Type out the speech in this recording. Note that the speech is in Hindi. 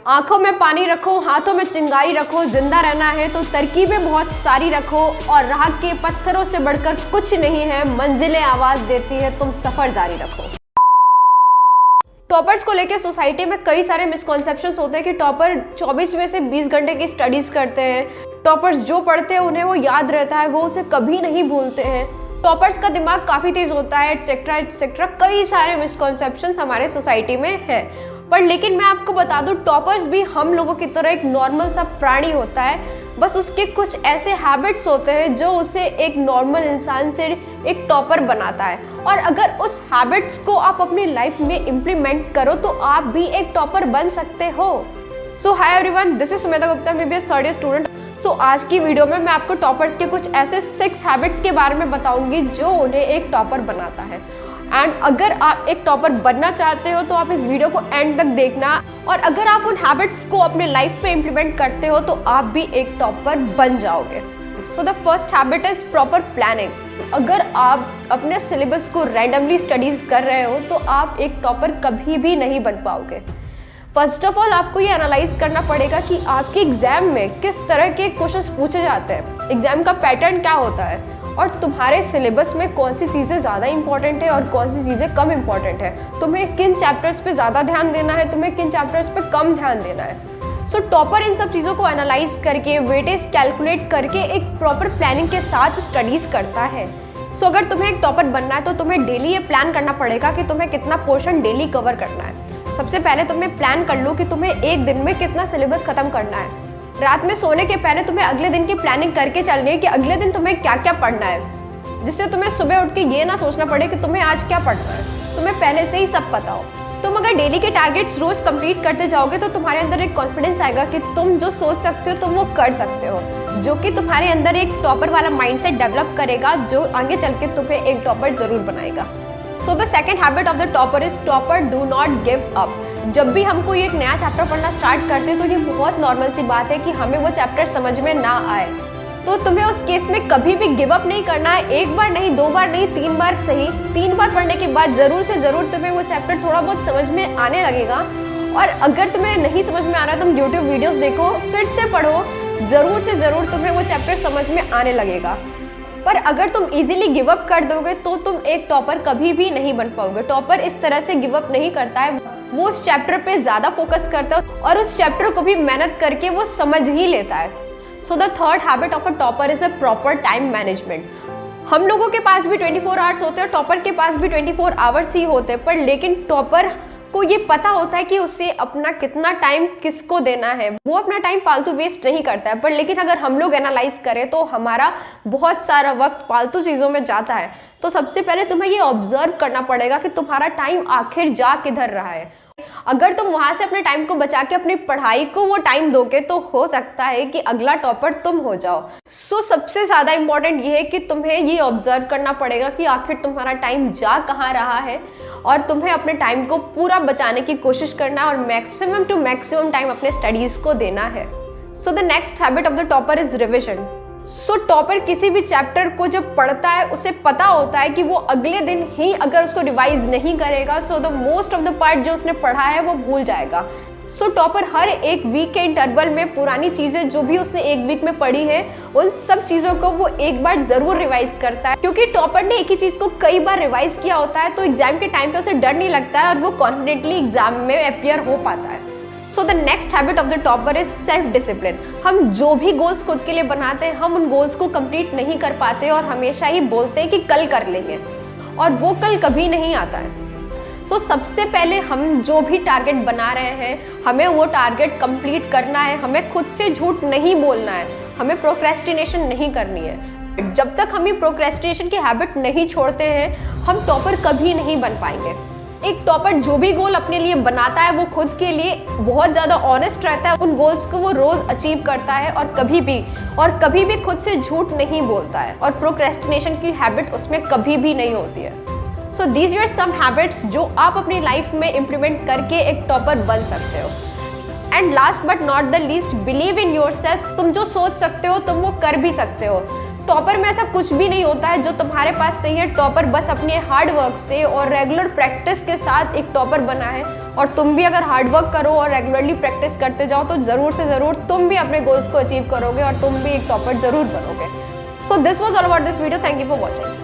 आंखों में पानी रखो, हाथों में चिंगारी रखो, जिंदा रहना है तो तरकीबें बहुत सारी रखो, और राह के पत्थरों से बढ़कर कुछ नहीं है, मंजिलें आवाज देती है, तुम सफर जारी रखो। टॉपर्स को लेकर सोसाइटी में कई सारे मिसकॉन्सेप्शंस होते हैं कि टॉपर 24 में से 20 घंटे की स्टडीज करते हैं। टॉपर्स जो पढ़ते हैं उन्हें वो याद रहता है, वो उसे कभी नहीं भूलते हैं। टॉपर्स का दिमाग काफ़ी तेज होता है, एटसेट्रा एटसेट्रा। कई सारे मिसकॉन्सेप्शंस हमारे सोसाइटी में है। पर लेकिन मैं आपको बता दूं, टॉपर्स भी हम लोगों की तरह एक नॉर्मल सा प्राणी होता है, बस उसके कुछ ऐसे हैबिट्स होते हैं जो उसे एक नॉर्मल इंसान से एक टॉपर बनाता है। और अगर उस हैबिट्स को आप अपनी लाइफ में इम्प्लीमेंट करो तो आप भी एक टॉपर बन सकते हो। So hi everyone, this is Sumedha Gupta, MBBS third year student. तो आज की वीडियो में मैं आपको टॉपर्स के कुछ ऐसे 6 हैबिट्स के बारे में बताऊंगी जो उन्हें एक टॉपर बनाता है। एंड अगर आप एक टॉपर बनना चाहते हो तो आप इस वीडियो को एंड तक देखना, और अगर आप उन हैबिट्स को अपने लाइफ में इम्प्लीमेंट करते हो तो आप भी एक टॉपर बन जाओगे। So the first habit is proper planning. अगर आप अपने सिलेबस को रैंडमली स्टडीज कर रहे हो तो आप एक टॉपर कभी भी नहीं बन पाओगे। फर्स्ट ऑफ ऑल आपको ये एनालाइज करना पड़ेगा कि आपके एग्जाम में किस तरह के क्वेश्चंस पूछे जाते हैं, एग्जाम का पैटर्न क्या होता है, और तुम्हारे सिलेबस में कौन सी चीज़ें ज़्यादा इंपॉर्टेंट है और कौन सी चीज़ें कम इंपॉर्टेंट है, तुम्हें किन चैप्टर्स पे ज़्यादा ध्यान देना है, तुम्हें किन चैप्टर्स पे कम ध्यान देना है। सो टॉपर इन सब चीज़ों को एनालाइज करके, वेटेज कैलकुलेट करके एक प्रॉपर प्लानिंग के साथ स्टडीज़ करता है। सो अगर तुम्हें एक टॉपर बनना है तो तुम्हें डेली ये प्लान करना पड़ेगा कि तुम्हें कितना पोर्शन डेली कवर करना है। सबसे पहले तुम्हें प्लान कर लो कि तुम्हें एक दिन में कितना सिलेबस खत्म करना है। रात में सोने के पहले तुम्हें अगले दिन की प्लानिंग करके चलनी है कि अगले दिन तुम्हें क्या क्या पढ़ना है, जिससे तुम्हें सुबह उठ के ये ना सोचना पड़े कि तुम्हें आज क्या पढ़ना है, तुम्हें पहले से ही सब पता हो। तुम अगर डेली के टारगेट्स रोज कंप्लीट करते जाओगे तो तुम्हारे अंदर एक कॉन्फिडेंस आएगा कि तुम जो सोच सकते हो तुम वो कर सकते हो, जो कि तुम्हारे अंदर एक टॉपर वाला माइंडसेट डेवलप करेगा जो आगे चल के तुम्हें एक टॉपर जरूर बनाएगा। So the second habit of the topper is topper do not give up. जब भी हम कोई एक नया चैप्टर पढ़ना स्टार्ट करते हैं तो ये बहुत नॉर्मल सी बात है कि हमें वो चैप्टर समझ में ना आए, तो तुम्हें उस केस में कभी भी गिव अप नहीं करना है। एक बार नहीं, 2 बार नहीं, 3 बार सही, 3 बार पढ़ने के बाद जरूर से जरूर तुम्हें वो चैप्टर थोड़ा बहुत समझ में आने लगेगा। और अगर तुम्हें नहीं समझ में आ रहा तुम यूट्यूब वीडियोस देखो, फिर से पढ़ो, जरूर से जरूर तुम्हें वो चैप्टर समझ में आने लगेगा। पर अगर तुम इजीली गिव अप कर दोगे तो तुम एक टॉपर कभी भी नहीं बन पाओगे। टॉपर इस तरह से गिव अप नहीं करता है, वो उस चैप्टर पे ज़्यादा फोकस करता है और उस चैप्टर को भी मेहनत करके वो समझ ही लेता है। So the third habit of a topper is a proper time management. हम लोगों के पास भी 24 आवर्स होते हैं, टॉपर के पास भी 24 आवर्स ही होते हैं, पर लेकिन टॉपर को ये पता होता है कि उसे अपना कितना टाइम किसको देना है। वो अपना टाइम फालतू वेस्ट नहीं करता है। पर लेकिन अगर हम लोग एनालाइज करें तो हमारा बहुत सारा वक्त फालतू चीज़ों में जाता है। तो सबसे पहले तुम्हें ये ऑब्जर्व करना पड़ेगा कि तुम्हारा टाइम आखिर जा किधर रहा है। अगर तुम वहां से अपने टाइम को बचा के अपनी पढ़ाई को वो टाइम दोगे तो हो सकता है कि अगला टॉपर तुम हो जाओ। सो सबसे ज़्यादा इंपॉर्टेंट ये है कि तुम्हें ये ऑब्जर्व करना पड़ेगा कि आखिर तुम्हारा टाइम जा कहाँ रहा है, और तुम्हें अपने टाइम को पूरा बचाने की कोशिश करना है और मैक्सिमम टू मैक्सिमम टाइम अपने स्टडीज़ को देना है। So the next habit of the topper is revision. So topper किसी भी चैप्टर को जब पढ़ता है उसे पता होता है कि वो अगले दिन ही अगर उसको रिवाइज नहीं करेगा so the most of the part जो उसने पढ़ा है वो भूल जाएगा। सो टॉपर हर एक वीक के इंटरवल में पुरानी चीज़ें जो भी उसने एक वीक में पढ़ी है उन सब चीज़ों को वो एक बार ज़रूर रिवाइज करता है, क्योंकि टॉपर ने एक ही चीज़ को कई बार रिवाइज किया होता है तो एग्जाम के टाइम पे उसे डर नहीं लगता है और वो कॉन्फिडेंटली एग्जाम में अपियर हो पाता है। So the next habit of the topper is self discipline. हम जो भी गोल्स खुद के लिए बनाते हैं हम उन गोल्स को कंप्लीट नहीं कर पाते और हमेशा ही बोलते हैं कि कल कर लेंगे, और वो कल कभी नहीं आता है। तो सबसे पहले हम जो भी टारगेट बना रहे हैं हमें वो टारगेट कंप्लीट करना है, हमें खुद से झूठ नहीं बोलना है, हमें प्रोक्रेस्टिनेशन नहीं करनी है। जब तक हम ये प्रोक्रेस्टिनेशन की हैबिट नहीं छोड़ते हैं हम टॉपर कभी नहीं बन पाएंगे। एक टॉपर जो भी गोल अपने लिए बनाता है वो खुद के लिए बहुत ज़्यादा ऑनेस्ट रहता है, उन गोल्स को वो रोज़ अचीव करता है और कभी भी खुद से झूठ नहीं बोलता है, और प्रोक्रेस्टिनेशन की हैबिट उसमें कभी भी नहीं होती है। So these are some habits जो आप अपनी लाइफ में इम्प्लीमेंट करके एक टॉपर बन सकते हो। And last but not the least, believe in yourself. तुम जो सोच सकते हो तुम वो कर भी सकते हो। टॉपर में ऐसा कुछ भी नहीं होता है जो तुम्हारे पास नहीं है। टॉपर बस अपने हार्ड वर्क से और रेगुलर प्रैक्टिस के साथ एक टॉपर बना है, और तुम भी अगर हार्ड वर्क करो और रेगुलरली प्रैक्टिस करते जाओ तो ज़रूर से ज़रूर तुम भी अपने गोल्स को अचीव करोगे और तुम भी एक टॉपर ज़रूर बनोगे। So this was all about this video. Thank you for watching.